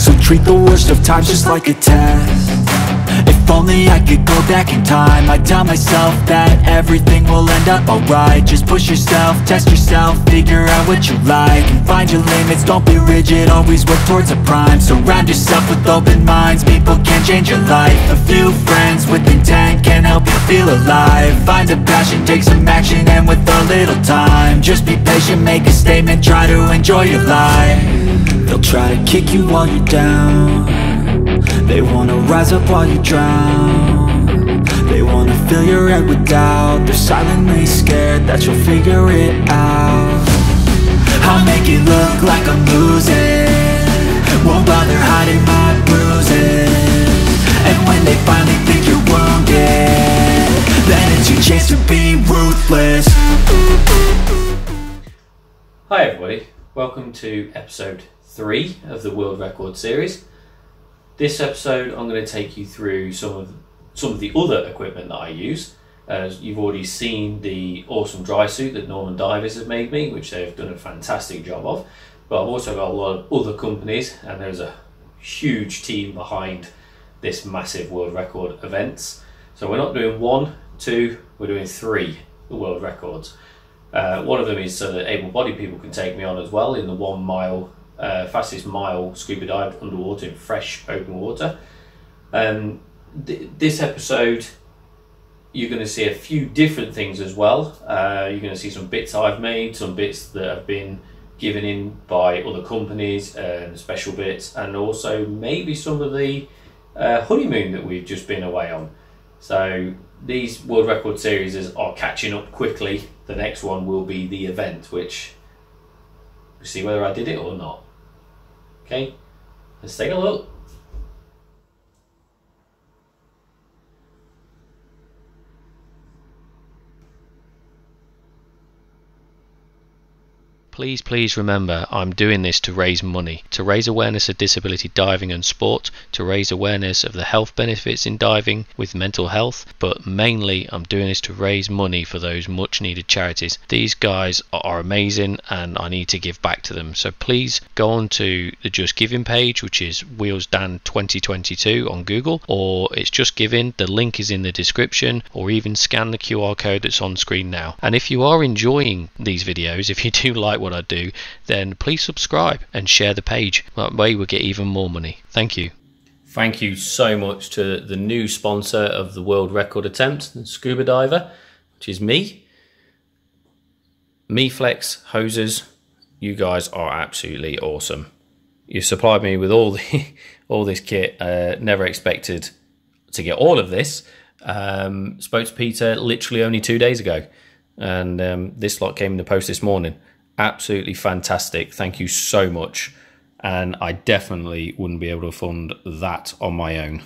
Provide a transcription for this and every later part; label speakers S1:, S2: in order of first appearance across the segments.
S1: So treat the worst of times just like a test. If only I could go back in time, I'd tell myself that everything will end up alright. Just push yourself, test yourself, figure out what you like, and find your limits, don't be rigid, always work towards a prime. Surround yourself with open minds, people can change your life. A few friends with intent can help you feel alive. Find a passion, take some action, and with a little time, just be patient, make a statement, try to enjoy your life. They'll try to kick you while you're down, they wanna rise up while you drown. They wanna fill your head with doubt. They're silently scared that you'll figure it out. I'll make it look like I'm losing, won't bother hiding my bruises. And when they finally think you're wounded, then it's your chance to be ruthless.
S2: Hi everybody, welcome to episode 3 of the World Record series. This episode I'm going to take you through some of the other equipment that I use. As you've already seen the awesome dry suit that northerndiver have made me, which they've done a fantastic job of. But I've also got a lot of other companies, and there's a huge team behind this massive world record events. So we're not doing 1, 2, we're doing 3 world records. One of them is so that able-bodied people can take me on as well in the 1 mile fastest mile scuba dive underwater in fresh open water. This episode you're going to see a few different things as well. You're going to see some bits I've made, some bits that have been given in by other companies, and special bits, and also maybe some of the honeymoon that we've just been away on. So these world record series are catching up quickly. The next one will be the event, which we'll see whether I did it or not. Okay, let's take a look.
S3: Please remember, I'm doing this to raise money, to raise awareness of disability diving and sport, to raise awareness of the health benefits in diving with mental health, but mainly I'm doing this to raise money for those much needed charities. These guys are amazing and I need to give back to them. So please go on to the Just Giving page, which is wheelsdan 2022 on Google, or it's Just Giving. The link is in the description, or even scan the QR code that's on screen now. And if you are enjoying these videos, if you do like what I do, then please subscribe and share the page. That way we'll get even more money. Thank you.
S2: Thank you so much to the new sponsor of the world record attempt, the Scuba Diver, which is me. Miflex hoses. You guys are absolutely awesome. You supplied me with all this kit. Never expected to get all of this. Spoke to Peter literally only 2 days ago, and this lot came in the post this morning. Absolutely fantastic. Thank you so much. And I definitely wouldn't be able to fund that on my own.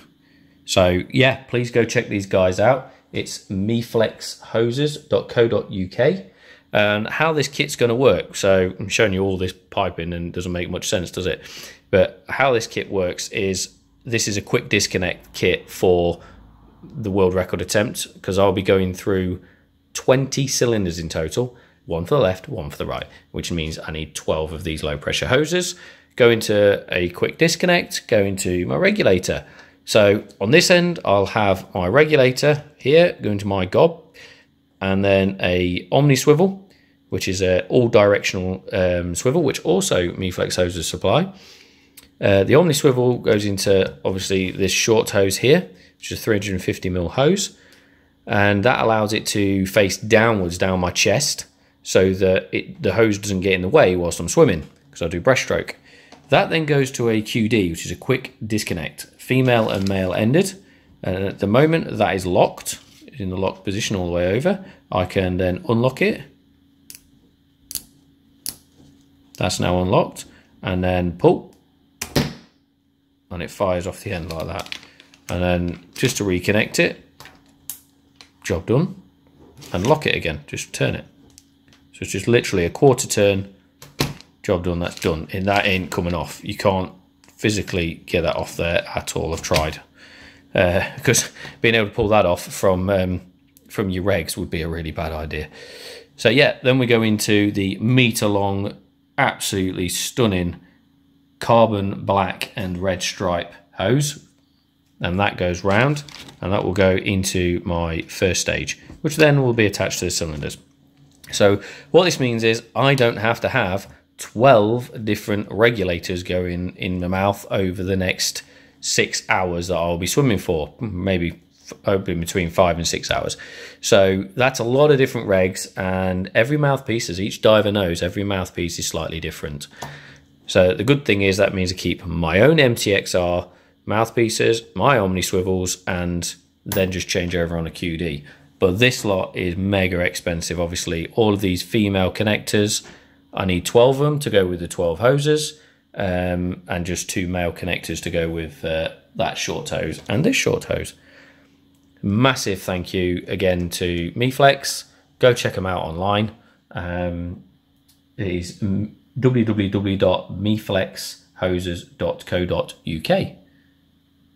S2: So yeah, please go check these guys out. It's miflexhoses.co.uk. And how this kit's going to work. So I'm showing you all this piping and it doesn't make much sense, does it? But how this kit works is this is a quick disconnect kit for the world record attempt, because I'll be going through 20 cylinders in total. 1 for the left, 1 for the right, which means I need 12 of these low pressure hoses. Go into a quick disconnect, go into my regulator. So on this end, I'll have my regulator here, go into my gob, and then a Omni swivel, which is a all directional swivel, which also Miflex hoses supply. The Omni swivel goes into obviously this short hose here, which is a 350mm hose, and that allows it to face downwards down my chest, so that the hose doesn't get in the way whilst I'm swimming, because I do breaststroke. That then goes to a QD, which is a quick disconnect, female and male ended. And at the moment that is locked, in the locked position all the way over, I can then unlock it. That's now unlocked, and then pull, and it fires off the end like that. And then just to reconnect it, job done, and lock it again, just turn it. So it's just literally a quarter turn, job done, that's done. And that ain't coming off. You can't physically get that off there at all. I've tried. Because being able to pull that off from your regs would be a really bad idea. So yeah, then we go into the meter long, absolutely stunning carbon black and red stripe hose, and that goes round, and that will go into my first stage, which then will be attached to the cylinders. So what this means is I don't have to have 12 different regulators going in the mouth over the next 6 hours that I'll be swimming for, maybe in between 5 and 6 hours. So that's a lot of different regs, and every mouthpiece, as each diver knows, every mouthpiece is slightly different. So the good thing is that means I keep my own MTXR mouthpieces, my Omni swivels, and then just change over on a QD. But this lot is mega expensive. Obviously, all of these female connectors, I need 12 of them to go with the 12 hoses, and just 2 male connectors to go with that short hose and this short hose. Massive thank you again to Miflex. Go check them out online. It is www.miflexhoses.co.uk.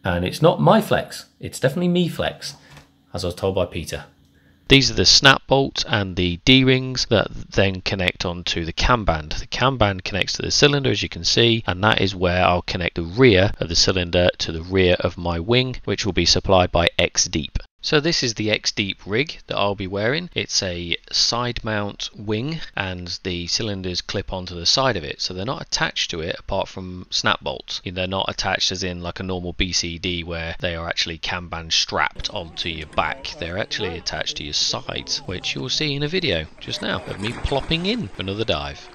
S2: And it's not Miflex, it's definitely Miflex, as I was told by Peter.
S3: These are the snap bolts and the D-rings that then connect onto the cam band. The cam band connects to the cylinder, as you can see, and that is where I'll connect the rear of the cylinder to the rear of my wing, which will be supplied by Xdeep. So this is the Xdeep rig that I'll be wearing. It's a side mount wing, and the cylinders clip onto the side of it, so they're not attached to it apart from snap bolts. They're not attached as in like a normal BCD where they are actually cam band strapped onto your back. They're actually attached to your sides, which you'll see in a video just now of me plopping in for another dive.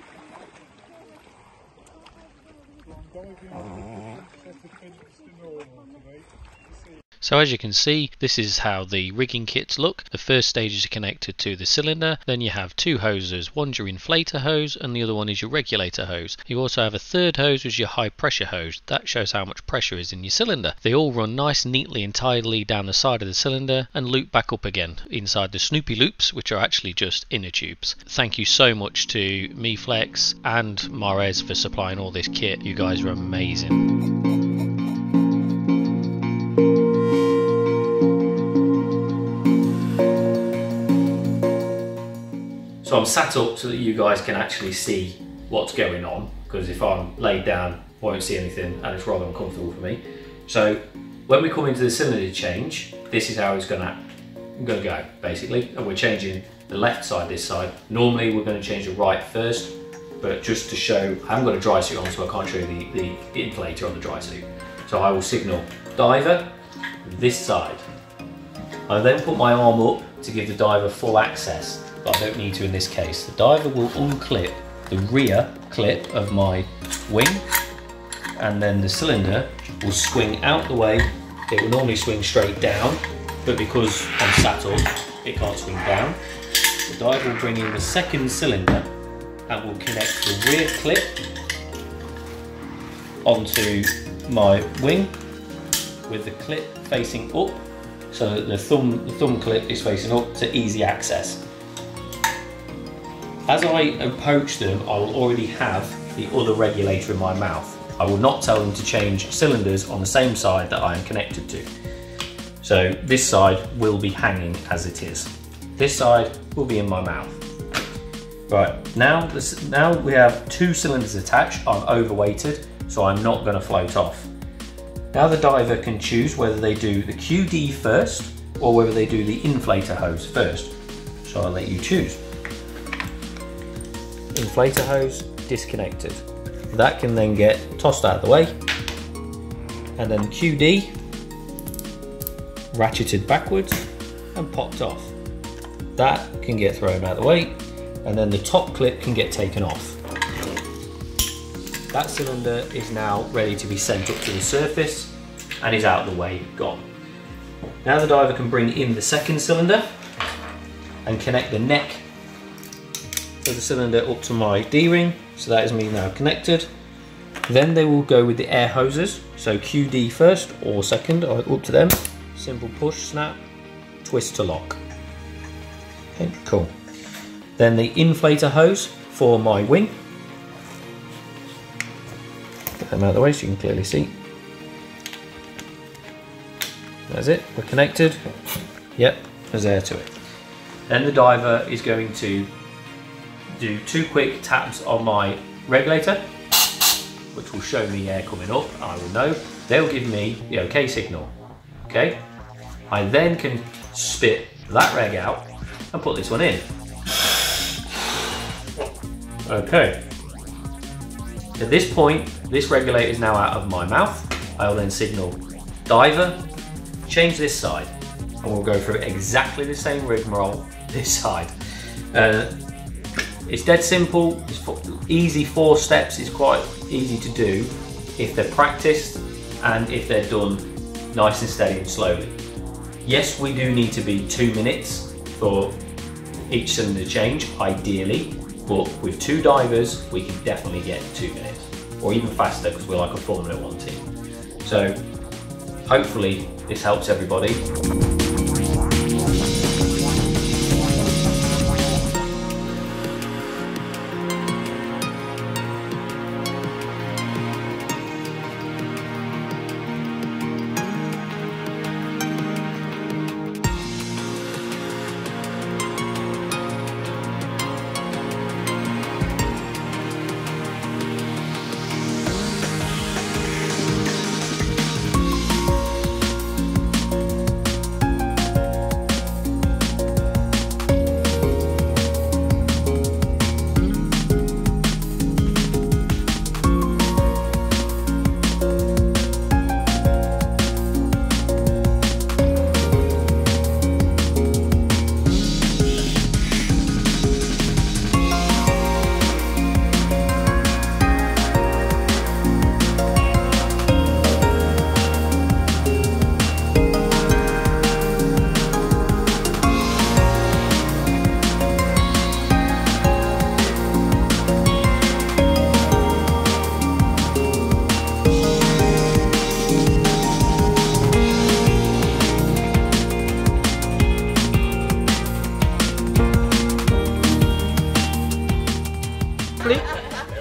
S3: So as you can see, this is how the rigging kits look. The first stage is connected to the cylinder, then you have 2 hoses, one's your inflator hose and the other one is your regulator hose. You also have a third hose, which is your high pressure hose. That shows how much pressure is in your cylinder. They all run nice, neatly and tidily down the side of the cylinder and loop back up again inside the Snoopy loops, which are actually just inner tubes. Thank you so much to Miflex and Marez for supplying all this kit. You guys are amazing.
S2: So I'm sat up so that you guys can actually see what's going on, because if I'm laid down, I won't see anything and it's rather uncomfortable for me. So when we come into the cylinder change, this is how it's gonna go basically, and we're changing the left side this side. Normally we're going to change the right first, but just to show, I haven't got a dry suit on, so I can't show you the inflator on the dry suit. So I will signal diver this side. I then put my arm up to give the diver full access, but I don't need to in this case. The diver will unclip the rear clip of my wing, and then the cylinder will swing out the way. It will normally swing straight down, but because I'm sat up, it can't swing down. The diver will bring in the second cylinder and will connect the rear clip onto my wing with the clip facing up, so that the thumb clip is facing up to easy access. As I approach them, I will already have the other regulator in my mouth. I will not tell them to change cylinders on the same side that I am connected to. So this side will be hanging as it is. This side will be in my mouth. Right, now we have 2 cylinders attached. I'm overweighted, so I'm not going to float off. Now the diver can choose whether they do the QD first or whether they do the inflator hose first. So I'll let you choose. Inflator hose disconnected. That can then get tossed out of the way, and then QD ratcheted backwards and popped off. That can get thrown out of the way, and then the top clip can get taken off. That cylinder is now ready to be sent up to the surface and is out of the way, gone. Now the diver can bring in the second cylinder and connect the neck of the cylinder up to my D-ring, so that is me now connected. Then they will go with the air hoses, so QD first or second, up to them. Simple push, snap, twist to lock. Okay, cool. Then the inflator hose for my wing. Get them out of the way so you can clearly see. That's it, we're connected. Yep, there's air to it. Then the diver is going to do 2 quick taps on my regulator. which will show me air coming up. I will know. They'll give me the OK signal. Okay. I then can spit that reg out and put this one in. Okay. At this point, this regulator is now out of my mouth. I'll then signal diver, change this side, and we'll go through exactly the same rigmarole this side. It's dead simple, it's easy 4 steps, it's quite easy to do if they're practiced and if they're done nice and steady and slowly. Yes, we do need to be 2 minutes for each cylinder change, ideally, but with 2 divers, we can definitely get 2 minutes, or even faster because we're like a Formula 1 team. So hopefully this helps everybody.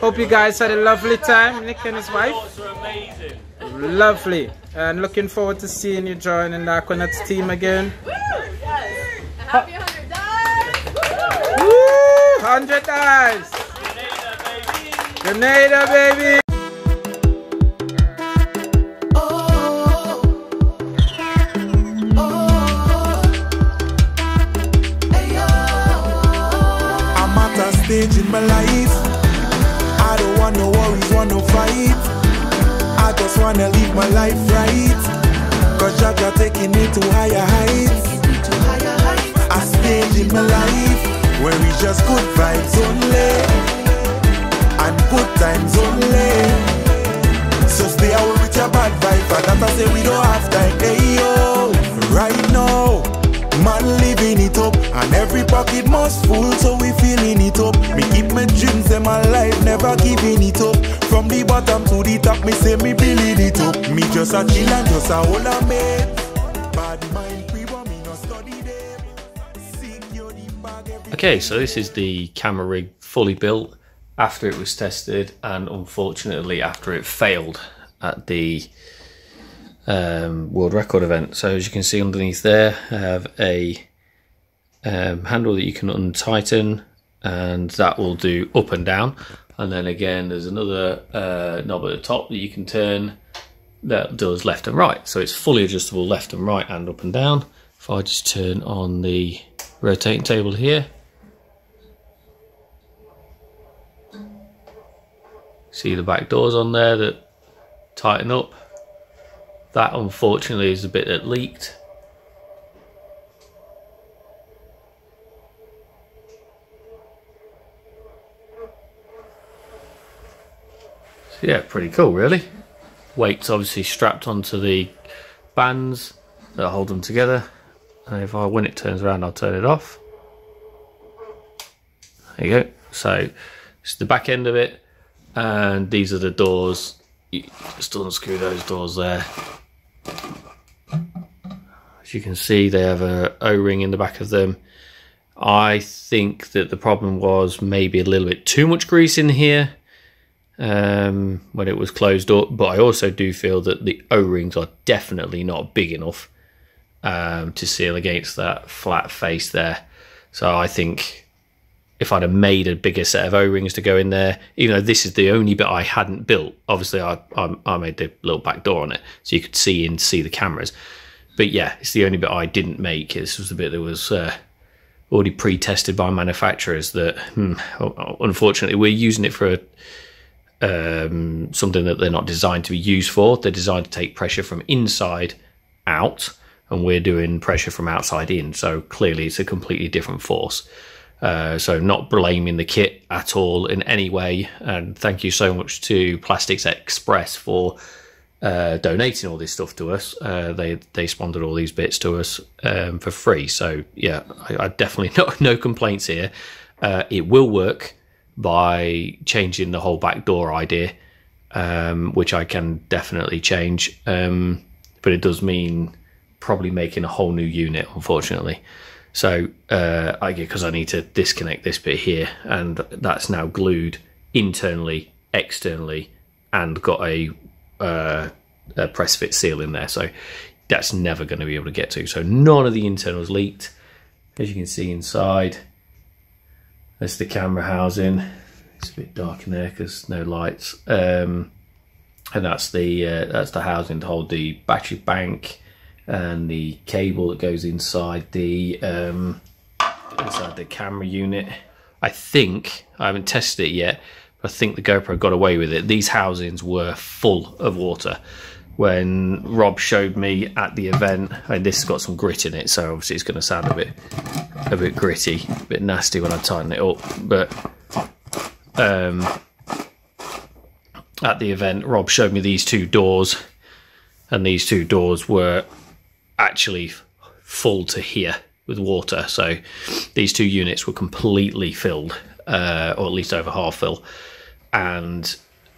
S4: Hope you guys had a lovely time, Nick and his wife.
S2: Amazing.
S4: Lovely. And looking forward to seeing you joining the Aquanauts team again.
S5: Woo! Yes. And happy 100 dives!
S4: Woo! 100 dives! Grenada, baby!
S6: I'm at a stage in my life. I don't want no worries, want no fight. I just wanna live my life right. Cause Jaja taking me to higher heights. A stage in my life where it's just good vibes only and good times only. So stay away with your bad vibes. And that I say we don't have time. Hey yo, right now, man living it up, and every pocket must full, so we feeling it up. Me keep my dreams in my life, never giving it up. From the bottom to the top, me say me building it up. Me just a chill and just a hold a mate. Bad mind people, me no study them. Secure the bag every.
S2: Okay, so this is the camera rig fully built after it was tested, and unfortunately after it failed at the world record event. So as you can see underneath there, I have a handle that you can untighten, and that will do up and down. And then again, there's another knob at the top that you can turn that does left and right. So it's fully adjustable left and right and up and down. If I just turn on the rotating table here, see the back doors on there that tighten up. That unfortunately is the bit that leaked. So yeah, pretty cool really. Weight's obviously strapped onto the bands that hold them together. And when it turns around, I'll turn it off. There you go. So it's the back end of it, and these are the doors. You just unscrew those doors there. As you can see, they have a O-ring in the back of them. I think that the problem was maybe a little bit too much grease in here when it was closed up, but I also do feel that the O-rings are definitely not big enough to seal against that flat face there. So I think if I'd have made a bigger set of O-rings to go in there, even though this is the only bit I hadn't built. Obviously, I made the little back door on it so you could see the cameras. But yeah, it's the only bit I didn't make. This was the bit that was already pre-tested by manufacturers. That unfortunately we're using it for something that they're not designed to be used for. They're designed to take pressure from inside out, and we're doing pressure from outside in. So clearly, it's a completely different force. So not blaming the kit at all in any way, and thank you so much to Plastics Express for donating all this stuff to us. They sponsored all these bits to us for free. So yeah, I definitely no complaints here. It will work by changing the whole back door idea, which I can definitely change, but it does mean probably making a whole new unit, unfortunately. So because I need to disconnect this bit here, and that's now glued internally, externally, and got a press fit seal in there, so that's never going to be able to get to. So none of the internals leaked. As you can see inside, that's the camera housing. It's a bit dark in there because no lights, and that's the housing to hold the battery bank and the cable that goes inside the camera unit. I think, I haven't tested it yet, but I think the GoPro got away with it. These housings were full of water when Rob showed me at the event, and this has got some grit in it, so obviously it's going to sound a bit gritty, a bit nasty when I tighten it up. But at the event, Rob showed me these two doors, and these two doors were actually full to here with water. So these two units were completely filled, or at least over half full, and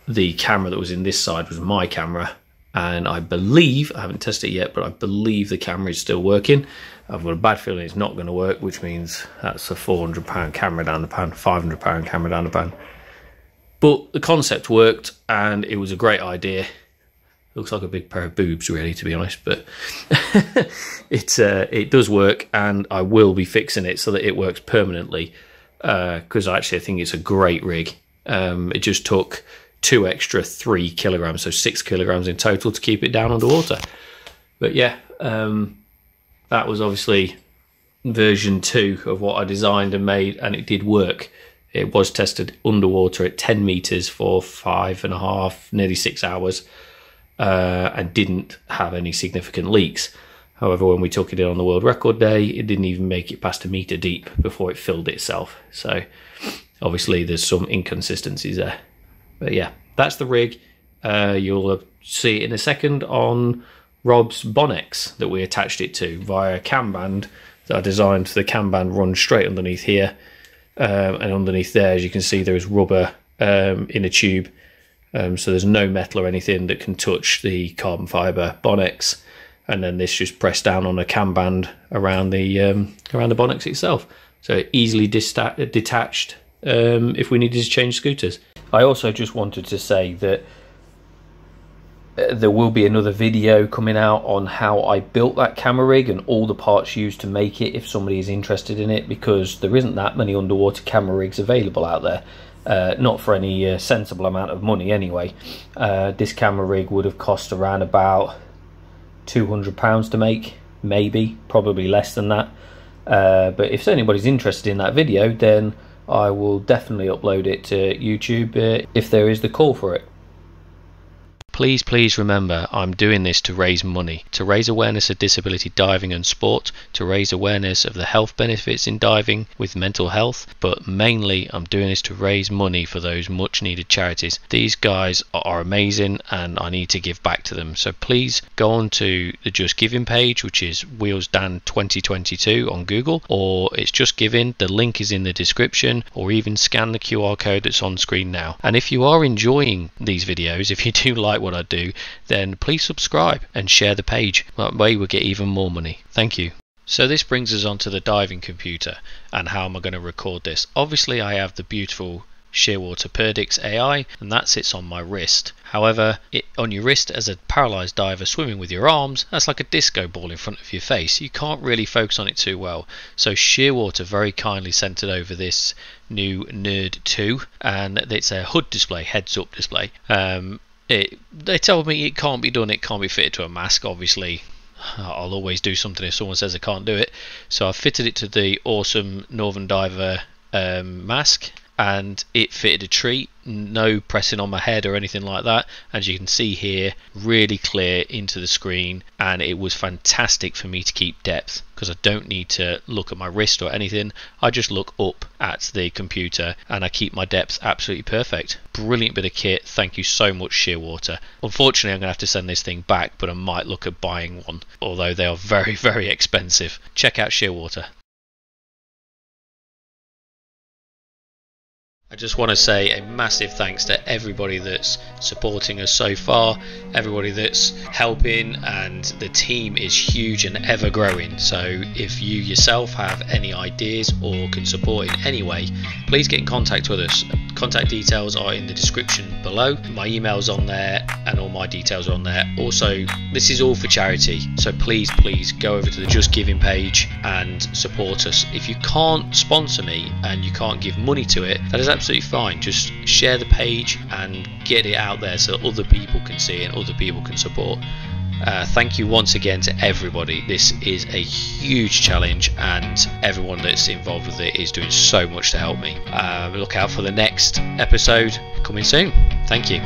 S2: the camera that was in this side was my camera, and I believe, I haven't tested it yet, but I believe the camera is still working. I've got a bad feeling it's not going to work, which means that's a £400 camera down the pan, £500 camera down the pan. But the concept worked, and it was a great idea. Looks like a big pair of boobs, really, to be honest, but it does work, and I will be fixing it so that it works permanently, because I think it's a great rig. It just took 2 extra 3 kilograms, so 6 kilograms in total to keep it down underwater. But yeah, that was obviously version 2 of what I designed and made, and it did work. It was tested underwater at 10 meters for 5.5, nearly 6 hours. And didn't have any significant leaks. However, when we took it in on the world record day, it didn't even make it past 1 meter deep before it filled itself. So obviously there's some inconsistencies there. But yeah, that's the rig. You'll see it in a second on Rob's Bonnex that we attached it to via a cam band that I designed. The cam band runs straight underneath here, and underneath there, as you can see, there is rubber in a tube. So there's no metal or anything that can touch the carbon fibre Bonnex, and then this just pressed down on a cam band around the Bonnex itself. So easily detached if we needed to change scooters. I also just wanted to say that there will be another video coming out on how I built that camera rig and all the parts used to make it, if somebody is interested in it, because there isn't that many underwater camera rigs available out there. Not for any sensible amount of money anyway. This camera rig would have cost around about £200 to make, maybe, probably less than that. But if anybody's interested in that video, then I will definitely upload it to YouTube if there is the call for it.
S3: Please remember, I'm doing this to raise money, to raise awareness of disability diving and sport, to raise awareness of the health benefits in diving with mental health, but mainly I'm doing this to raise money for those much needed charities. These guys are amazing, and I need to give back to them. So please go on to the Just Giving page, which is wheelsdan 2022 on Google, or it's Just Giving. The link is in the description, or even scan the QR code that's on screen now. And if you are enjoying these videos, if you do like what I do, then please subscribe and share the page. That way we'll get even more money. Thank you. So this brings us on to the diving computer, and how am I going to record this? Obviously I have the beautiful Shearwater Perdix AI, and that sits on my wrist. However, on your wrist as a paralysed diver swimming with your arms, that's like a disco ball in front of your face. You can't really focus on it too well. So Shearwater very kindly sent it over this new Nerd 2, and it's a HUD display, heads up display. They told me it can't be done, it can't be fitted to a mask. Obviously I'll always do something if someone says I can't do it, so I fitted it to the awesome northerndiver mask, and it fitted a treat, no pressing on my head or anything like that. As you can see here, really clear into the screen, and it was fantastic for me to keep depth because I don't need to look at my wrist or anything. I just look up at the computer and I keep my depth absolutely perfect. Brilliant bit of kit. Thank you so much, Shearwater. Unfortunately, I'm going to have to send this thing back, but I might look at buying one, although they are very, very expensive. Check out Shearwater. I just want to say a massive thanks to everybody that's supporting us so far, everybody that's helping, and the team is huge and ever growing. So if you yourself have any ideas or can support in any way, please get in contact with us. Contact details are in the description below. My email's on there and all my details are on there. Also, this is all for charity, so please go over to the Just Giving page and support us. If you can't sponsor me and you can't give money to it, that is absolutely fine. Just share the page and get it out there so that other people can see it and other people can support. Thank you once again to everybody. This is a huge challenge and everyone that's involved with it is doing so much to help me. Look out for the next episode coming soon. Thank you.